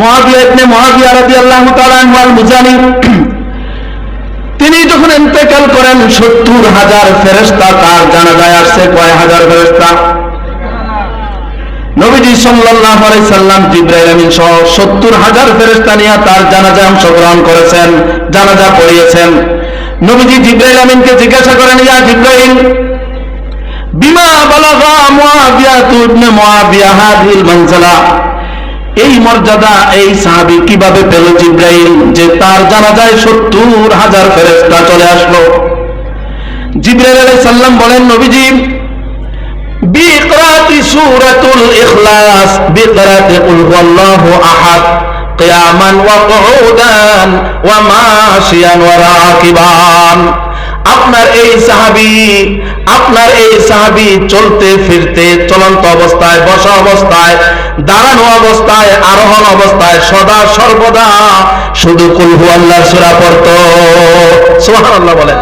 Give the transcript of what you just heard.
মুআবিয়া ইবনে মুআবিয়া রাদিয়াল্লাহু তাআলা আনহু আল-মুজানি, তিনি যখন ইন্তেকাল করেন ৭০,০০০ ফেরেশতা তার জানাজায় আসছে। কয় হাজার ফেরেশতা? নবীজি সাল্লাল্লাহু আলাইহি সাল্লাম জিবরাইল আমিন সহ ৭০,০০০ ফেরেশতা নিয়ে তার জানাজায় অংশগ্রহণ করেছেন, জানাজা পড়িয়েছেন। নবীজি জিবরাইল আমিনকে জিজ্ঞাসা করেন, ইয়া জিবরাইল, বিমা বালাগা মুআবিয়া ইবনে মুআবিয়া হাদিল মানজিলা, এই মর্যাদা এই সাহাবী কিভাবে পেল জিবরাইল যে তার জানাজায় ৭০,০০০ ফেরেশতা চলে আসলো? জিবরাইল আলাইহিস সালাম বলেন, নবীজি বিকরাতি সূরাতুল ইখলাস, বিকরাতি কুল হুয়াল্লাহু আহাদ, কিয়ামান ওয়া কুউদান ওয়া মাশিয়ান ওয়া রাকিবান। আপনার এই সাহাবী চলতে ফিরতে, চলন্ত অবস্থায়, বসা অবস্থায়, দাঁড়ানো অবস্থায়, আরোহণ অবস্থায় সদা সর্বদা শুধু কুল হুয়াল্লাহর সূরা পড়তো। সুবহানাল্লাহ বলেন।